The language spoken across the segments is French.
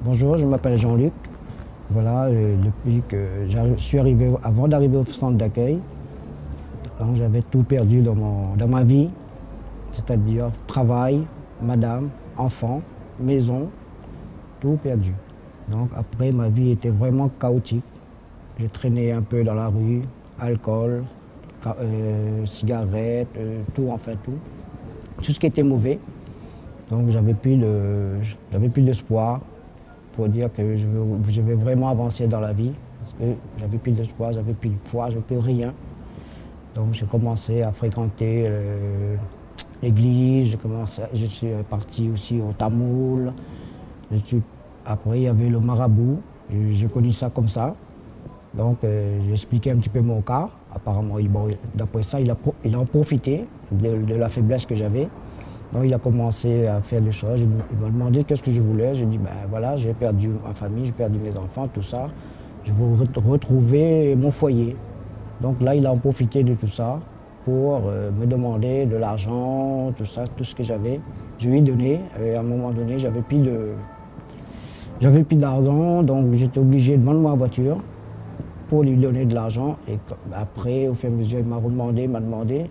Bonjour, je m'appelle Jean-Luc. Voilà, depuis que je suis arrivé, avant d'arriver au centre d'accueil, j'avais tout perdu dans ma vie, c'est-à-dire travail, madame, enfant, maison, tout perdu. Donc après, ma vie était vraiment chaotique. J'ai traîné un peu dans la rue, alcool, cigarettes, tout en fait, tout. Tout ce qui était mauvais. Donc j'avais plus d'espoir pour dire que je vais vraiment avancer dans la vie. Parce que j'avais plus d'espoir, j'avais plus de foi, j'avais plus rien. Donc j'ai commencé à fréquenter l'église, je suis parti aussi au tamoul. Après il y avait le marabout, j'ai connu ça comme ça. Donc j'ai expliqué un petit peu mon cas. Apparemment, d'après ça, il a en profité de la faiblesse que j'avais. Donc il a commencé à faire des choses. Il m'a demandé qu'est-ce que je voulais. J'ai dit, ben voilà, j'ai perdu ma famille, j'ai perdu mes enfants, tout ça. Je veux retrouver mon foyer. Donc là, il a en profité de tout ça pour me demander de l'argent, tout ça, tout ce que j'avais. Je lui ai donné. Et à un moment donné, j'avais plus d'argent, donc j'étais obligé de vendre ma voiture pour lui donner de l'argent. Et après, au fur et à mesure, il m'a demandé.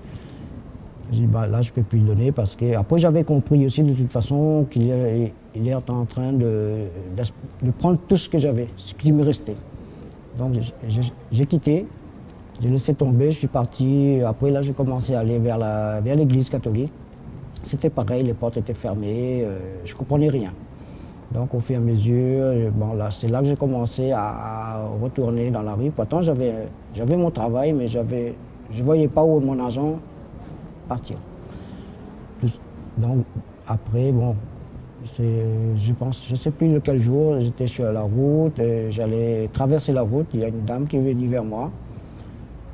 J'ai dit, bah, là, je ne peux plus lui donner parce que... Après, j'avais compris aussi de toute façon qu'il est en train de prendre tout ce que j'avais, ce qui me restait. Donc, j'ai quitté, j'ai laissé tomber, je suis parti. Après, là, j'ai commencé à aller vers l'église catholique. C'était pareil, les portes étaient fermées, je ne comprenais rien. Donc, au fur et à mesure, bon, là, c'est là que j'ai commencé à retourner dans la rue. Pourtant, j'avais mon travail, mais je ne voyais pas où mon argent partir. Donc, après, bon, je ne sais plus lequel jour, j'étais sur la route, j'allais traverser la route, il y a une dame qui est venue vers moi.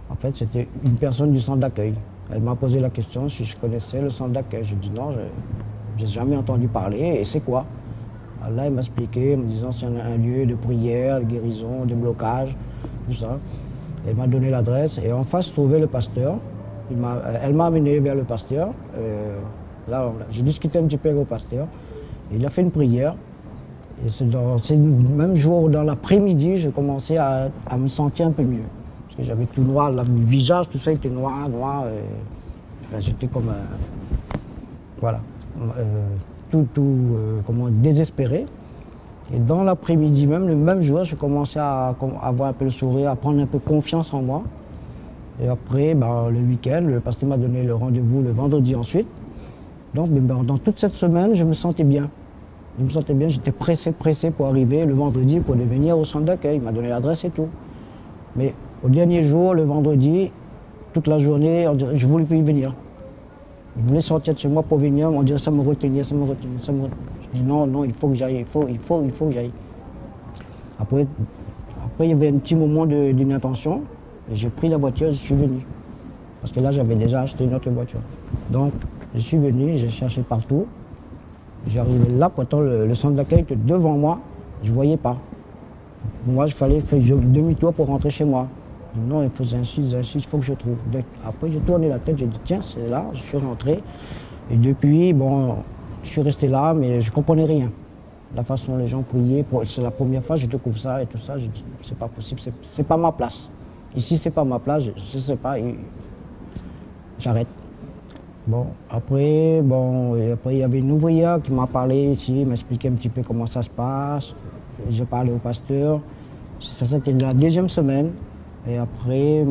En fait, c'était une personne du centre d'accueil. Elle m'a posé la question si je connaissais le centre d'accueil. Je dis non, je n'ai jamais entendu parler, et c'est quoi? Là, elle m'a expliqué en me disant c'est un lieu de prière, de guérison, de blocage, tout ça. Elle m'a donné l'adresse et en face, je trouvais le pasteur. Elle m'a amené vers le pasteur. Là, j'ai discuté un petit peu avec le pasteur. Il a fait une prière. Et c'est le même jour, dans l'après-midi, j'ai commencé à me sentir un peu mieux. Parce que j'avais tout noir, le visage, tout ça était noir. Enfin, j'étais comme voilà. Comment désespéré. Et dans l'après-midi même, le même jour, j'ai commencé à avoir un peu le sourire, à prendre un peu confiance en moi. Et après, le week-end, le pasteur m'a donné le rendez-vous le vendredi ensuite. Donc, dans toute cette semaine, je me sentais bien. Je me sentais bien, j'étais pressé pour arriver le vendredi pour venir au centre d'accueil. Il m'a donné l'adresse et tout. Mais au dernier jour, le vendredi, toute la journée, je ne voulais plus y venir. Je voulais sortir de chez moi pour venir, on dirait ça me retenait. Je dis non, il faut que j'aille, il faut que j'aille. Après, il y avait un petit moment d'inattention. J'ai pris la voiture, je suis venu. Parce que là, j'avais déjà acheté une autre voiture. Donc, je suis venu, j'ai cherché partout. J'arrivais là, pourtant le centre d'accueil était devant moi, je ne voyais pas. Moi, il fallait faire demi-tour pour rentrer chez moi. Non, il faut j'insiste, il faut que je trouve. Donc, après, j'ai tourné la tête, j'ai dit tiens, c'est là, je suis rentré. Et depuis, bon, je suis resté là, mais je ne comprenais rien. La façon dont les gens priaient, c'est la première fois que je découvre ça et tout ça, je dis c'est pas possible, c'est pas ma place. Ici, c'est pas ma place, je ne sais pas, j'arrête. Bon, après, il y avait une ouvrière qui m'a parlé ici, m'a expliqué un petit peu comment ça se passe. J'ai parlé au pasteur. Ça, c'était la deuxième semaine. Et après,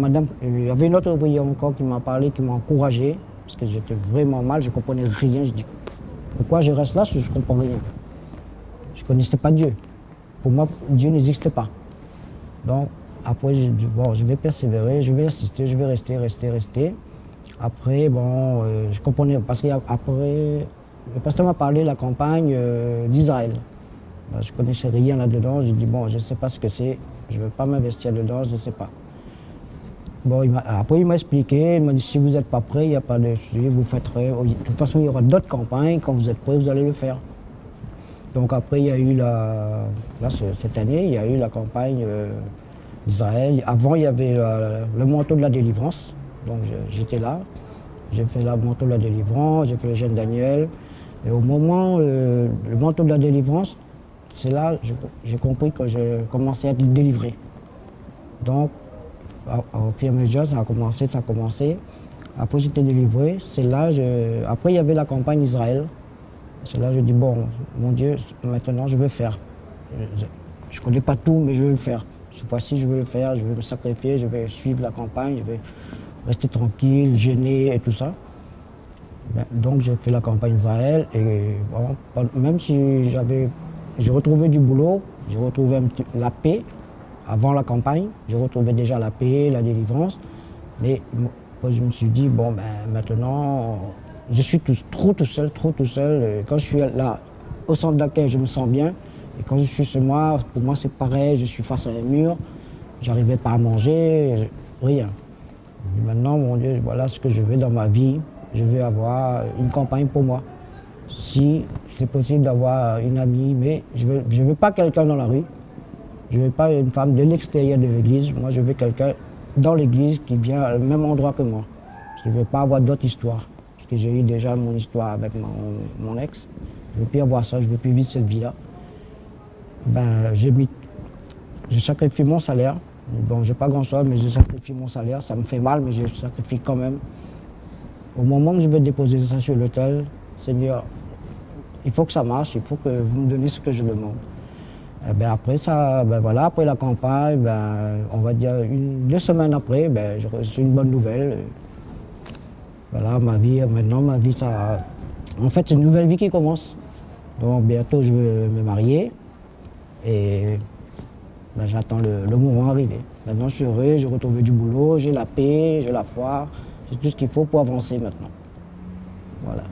il y avait une autre ouvrière encore qui m'a parlé, qui m'a encouragé, parce que j'étais vraiment mal, je ne comprenais rien. Je dis, pourquoi je reste là, je ne comprends rien. Je ne connaissais pas Dieu. Pour moi, Dieu n'existait pas. Donc, après, j'ai dit, bon, je vais persévérer, je vais assister, je vais rester. Après, bon, je comprenais, parce qu'après, le pasteur m'a parlé de la campagne d'Israël. Je ne connaissais rien là-dedans, j'ai dit, bon, je ne sais pas ce que c'est, je ne veux pas m'investir dedans, je ne sais pas. Bon, après, il m'a expliqué, il m'a dit, si vous n'êtes pas prêt, il n'y a pas de souci, vous faites rien. De toute façon, il y aura d'autres campagnes, quand vous êtes prêts, vous allez le faire. Donc après, il y a eu cette année, il y a eu la campagne d'Israël. Avant, il y avait le manteau de la délivrance. Donc j'étais là, j'ai fait le manteau de la délivrance, j'ai fait le jeûne Daniel. Et au moment, le manteau de la délivrance, c'est là que j'ai compris que je commençais à être délivré. Donc, au fur et à mesure, ça a commencé. Après, j'étais délivré. C'est là, après, il y avait la campagne d'Israël. C'est là que je dis, bon, mon Dieu, maintenant, je veux faire. Je ne connais pas tout, mais je veux le faire. Cette fois-ci, je veux le faire, je veux me sacrifier, je vais suivre la campagne, je vais rester tranquille, gêner et tout ça. Donc, j'ai fait la campagne d'Israël. Et bon, même si j'ai retrouvé du boulot, j'ai retrouvé la paix. Avant la campagne, je retrouvais déjà la paix, la délivrance. Mais je me suis dit, bon, maintenant, je suis trop tout seul. Quand je suis là, au centre d'accueil, je me sens bien. Et quand je suis chez moi, pour moi, c'est pareil. Je suis face à un mur. J'arrivais pas à manger, rien. Et maintenant, mon Dieu, voilà ce que je veux dans ma vie. Je veux avoir une campagne pour moi. Si c'est possible d'avoir une amie, mais je veux pas quelqu'un dans la rue. Je ne veux pas une femme de l'extérieur de l'église. Moi, je veux quelqu'un dans l'église qui vient au même endroit que moi. Parce que je ne veux pas avoir d'autres histoires. Parce que j'ai eu déjà mon histoire avec mon ex. Je ne veux plus avoir ça, je ne veux plus vivre cette vie-là. Je sacrifie mon salaire. Bon, je n'ai pas grand-chose, mais je sacrifie mon salaire. Ça me fait mal, mais je sacrifie quand même. Au moment que je vais déposer ça sur l'autel, Seigneur, il faut que ça marche, il faut que vous me donniez ce que je demande. Après ça, voilà, après la campagne, on va dire 2 semaines après, j'ai reçu une bonne nouvelle. Voilà, maintenant ma vie, ça. En fait, c'est une nouvelle vie qui commence. Donc bientôt je vais me marier et j'attends le moment arrivé. Maintenant je suis heureux, j'ai retrouvé du boulot, j'ai la paix, j'ai la foi, j'ai tout ce qu'il faut pour avancer maintenant. Voilà.